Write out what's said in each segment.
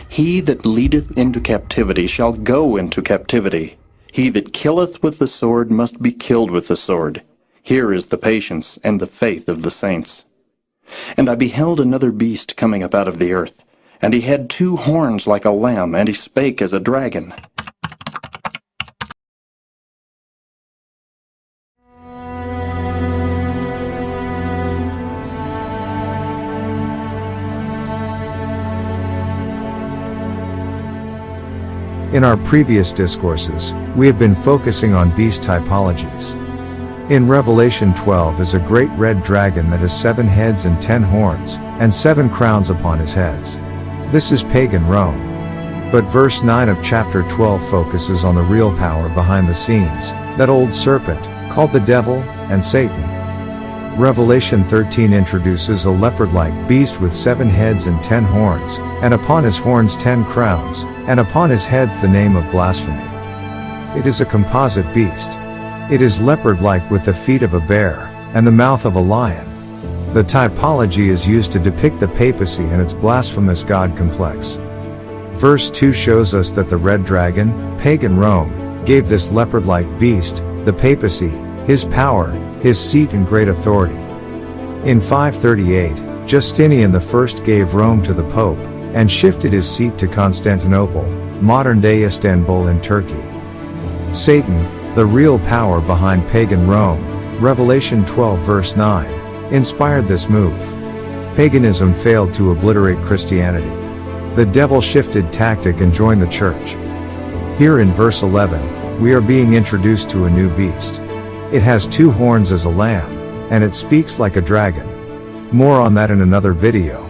He that leadeth into captivity shall go into captivity. He that killeth with the sword must be killed with the sword. Here is the patience and the faith of the saints. And I beheld another beast coming up out of the earth, and he had 2 horns like a lamb, and he spake as a dragon. In our previous discourses, we have been focusing on beast typologies. In Revelation 12 is a great red dragon that has 7 heads and 10 horns, and 7 crowns upon his heads. This is pagan Rome. But verse 9 of chapter 12 focuses on the real power behind the scenes, that old serpent, called the devil, and Satan. Revelation 13 introduces a leopard-like beast with 7 heads and 10 horns, and upon his horns 10 crowns, and upon his heads the name of blasphemy. It is a composite beast. It is leopard-like with the feet of a bear, and the mouth of a lion. The typology is used to depict the papacy and its blasphemous God complex. Verse 2 shows us that the red dragon, pagan Rome, gave this leopard-like beast, the papacy, his power, his seat and great authority. In 538, Justinian I gave Rome to the Pope, and shifted his seat to Constantinople, modern-day Istanbul in Turkey. Satan, the real power behind pagan Rome, Revelation 12 verse 9, inspired this move. Paganism failed to obliterate Christianity. The devil shifted tactic and joined the church. Here in verse 11, we are being introduced to a new beast. It has 2 horns as a lamb, and it speaks like a dragon. More on that in another video.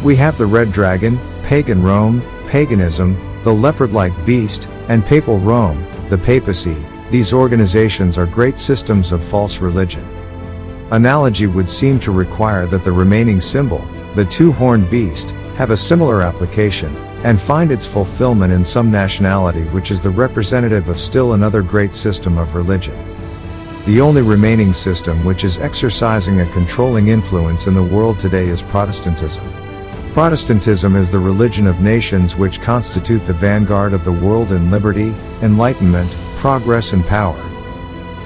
We have the red dragon, pagan Rome, paganism, the leopard-like beast, and papal Rome, the papacy. These organizations are great systems of false religion. Analogy would seem to require that the remaining symbol, the 2-horned beast, have a similar application, and find its fulfillment in some nationality which is the representative of still another great system of religion. The only remaining system which is exercising a controlling influence in the world today is Protestantism. Protestantism is the religion of nations which constitute the vanguard of the world in liberty, enlightenment, progress and power.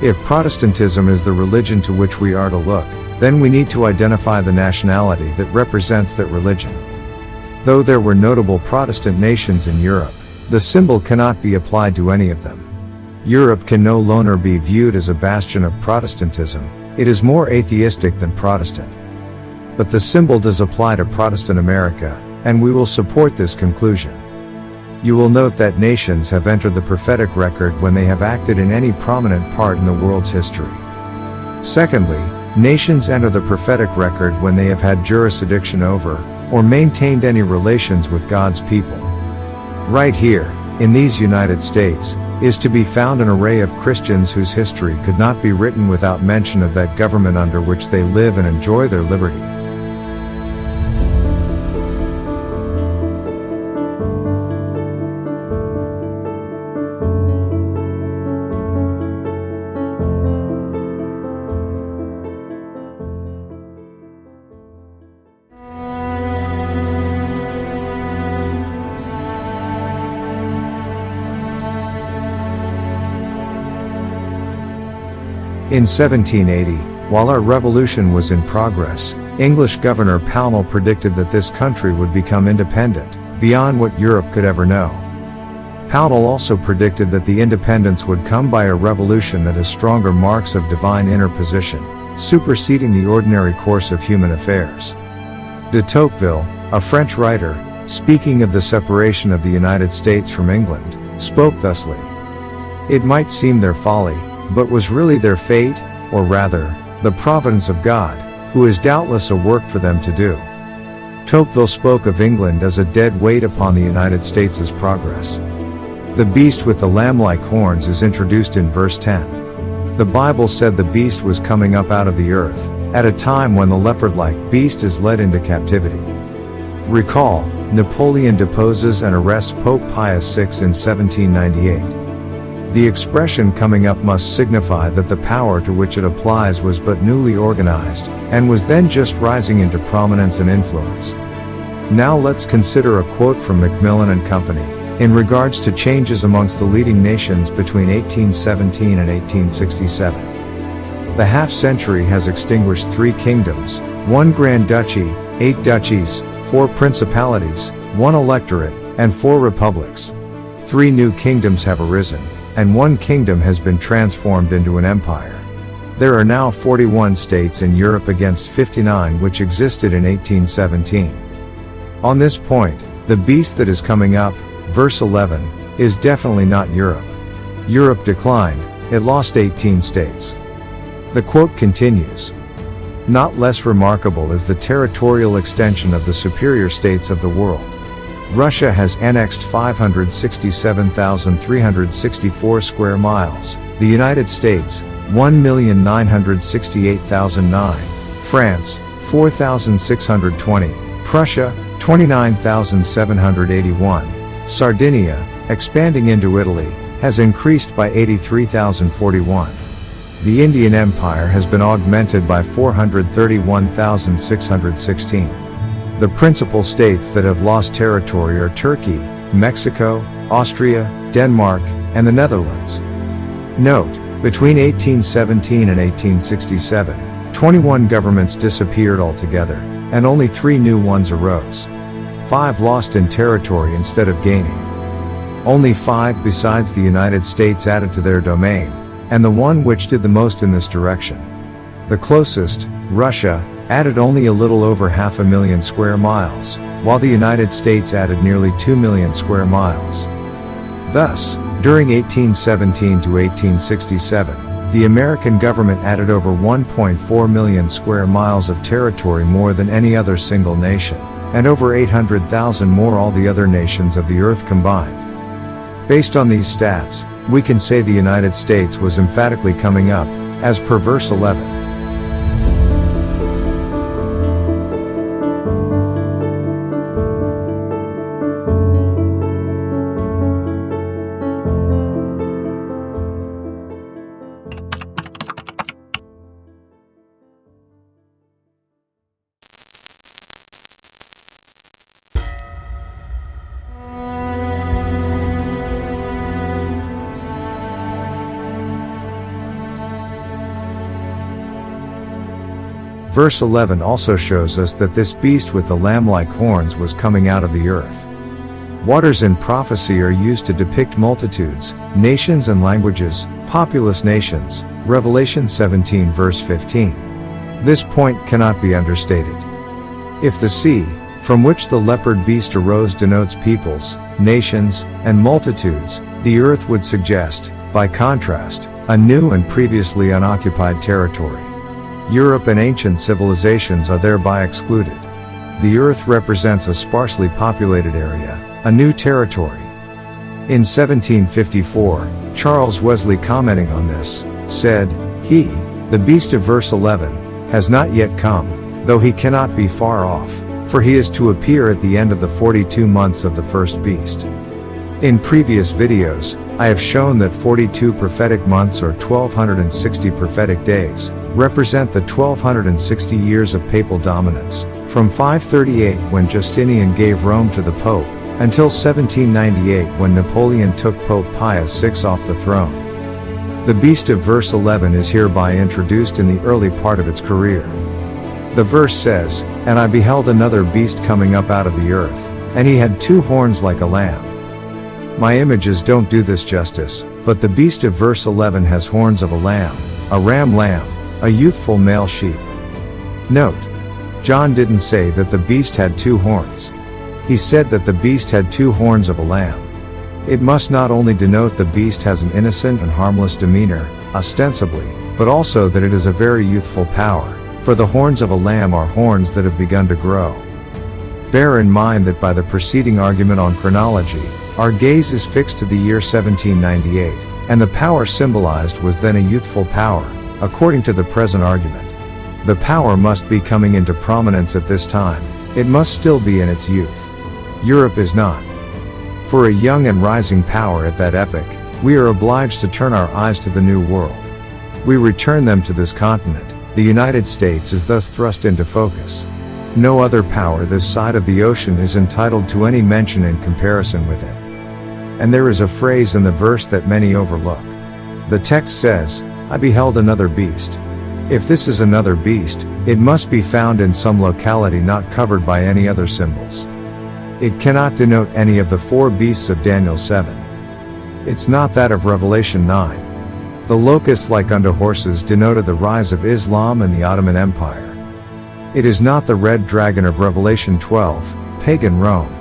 If Protestantism is the religion to which we are to look, then we need to identify the nationality that represents that religion. Though there were notable Protestant nations in Europe, the symbol cannot be applied to any of them. Europe can no longer be viewed as a bastion of Protestantism. It is more atheistic than Protestant. But the symbol does apply to Protestant America, and we will support this conclusion. You will note that nations have entered the prophetic record when they have acted in any prominent part in the world's history. Secondly, nations enter the prophetic record when they have had jurisdiction over, or maintained any relations with God's people. Right here, in these United States, is to be found an array of Christians whose history could not be written without mention of that government under which they live and enjoy their liberty. In 1780, while our revolution was in progress, English Governor Pownall predicted that this country would become independent, beyond what Europe could ever know. Pownall also predicted that the independence would come by a revolution that has stronger marks of divine interposition, superseding the ordinary course of human affairs. De Tocqueville, a French writer, speaking of the separation of the United States from England, spoke thusly: "It might seem their folly, but was really their fate, or rather, the providence of God, who is doubtless a work for them to do." Tocqueville spoke of England as a dead weight upon the United States' progress. The beast with the lamb-like horns is introduced in verse 10. The Bible said the beast was coming up out of the earth, at a time when the leopard-like beast is led into captivity. Recall, Napoleon deposes and arrests Pope Pius VI in 1798. The expression coming up must signify that the power to which it applies was but newly organized, and was then just rising into prominence and influence. Now let's consider a quote from Macmillan and Company, in regards to changes amongst the leading nations between 1817 and 1867. The half-century has extinguished 3 kingdoms, 1 Grand Duchy, 8 duchies, 4 principalities, 1 electorate, and 4 republics. 3 new kingdoms have arisen, and 1 kingdom has been transformed into an empire. There are now 41 states in Europe against 59 which existed in 1817. On this point, the beast that is coming up, verse 11, is definitely not Europe. Europe declined, it lost 18 states. The quote continues. Not less remarkable is the territorial extension of the superior states of the world. Russia has annexed 567,364 square miles, the United States, 1,968,009, France, 4,620, Prussia, 29,781, Sardinia, expanding into Italy, has increased by 83,041. The Indian Empire has been augmented by 431,616. The principal states that have lost territory are Turkey, Mexico, Austria, Denmark, and the Netherlands. Note, between 1817 and 1867, 21 governments disappeared altogether, and only 3 new ones arose. 5 lost in territory instead of gaining. Only 5 besides the United States added to their domain, and the one which did the most in this direction. The closest, Russia, added only a little over 500,000 square miles, while the United States added nearly 2 million square miles. Thus, during 1817 to 1867, the American government added over 1.4 million square miles of territory more than any other single nation, and over 800,000 more all the other nations of the earth combined. Based on these stats, we can say the United States was emphatically coming up, as per verse 11. Verse 11 also shows us that this beast with the lamb-like horns was coming out of the earth. Waters in prophecy are used to depict multitudes, nations and languages, populous nations, Revelation 17 verse 15. This point cannot be understated. If the sea, from which the leopard beast arose denotes peoples, nations, and multitudes, the earth would suggest, by contrast, a new and previously unoccupied territory. Europe and ancient civilizations are thereby excluded. The earth represents a sparsely populated area, a new territory. In 1754, Charles Wesley, commenting on this, said, "He, the beast of verse 11, has not yet come, though he cannot be far off, for he is to appear at the end of the 42 months of the first beast." In previous videos, I have shown that 42 prophetic months or 1260 prophetic days represent the 1260 years of papal dominance, from 538 when Justinian gave Rome to the Pope, until 1798 when Napoleon took Pope Pius VI off the throne. The beast of verse 11 is hereby introduced in the early part of its career. The verse says, "And I beheld another beast coming up out of the earth, and he had 2 horns like a lamb." My images don't do this justice, but the beast of verse 11 has horns of a lamb, a ram, a youthful male sheep. Note, John didn't say that the beast had 2 horns. He said that the beast had 2 horns of a lamb. It must not only denote the beast has an innocent and harmless demeanor, ostensibly, but also that it is a very youthful power, for the horns of a lamb are horns that have begun to grow. Bear in mind that by the preceding argument on chronology, our gaze is fixed to the year 1798, and the power symbolized was then a youthful power, according to the present argument. The power must be coming into prominence at this time, it must still be in its youth. Europe is not. For a young and rising power at that epoch, we are obliged to turn our eyes to the New World. We return them to this continent, the United States is thus thrust into focus. No other power this side of the ocean is entitled to any mention in comparison with it. And there is a phrase in the verse that many overlook. The text says, I beheld another beast. If this is another beast, it must be found in some locality not covered by any other symbols. It cannot denote any of the 4 beasts of Daniel 7. It's not that of Revelation 9. The locusts like unto horses denoted the rise of Islam and the Ottoman Empire. It is not the red dragon of Revelation 12, pagan Rome.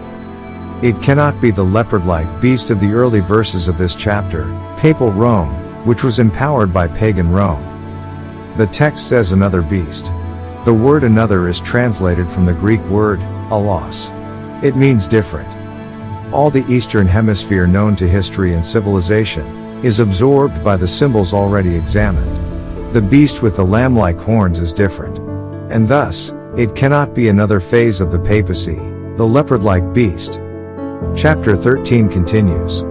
It cannot be the leopard-like beast of the early verses of this chapter, papal Rome, which was empowered by pagan Rome. The text says another beast. The word another is translated from the Greek word, allos. It means different. All the Eastern Hemisphere known to history and civilization is absorbed by the symbols already examined. The beast with the lamb-like horns is different. And thus, it cannot be another phase of the papacy, the leopard-like beast. Chapter 13 continues.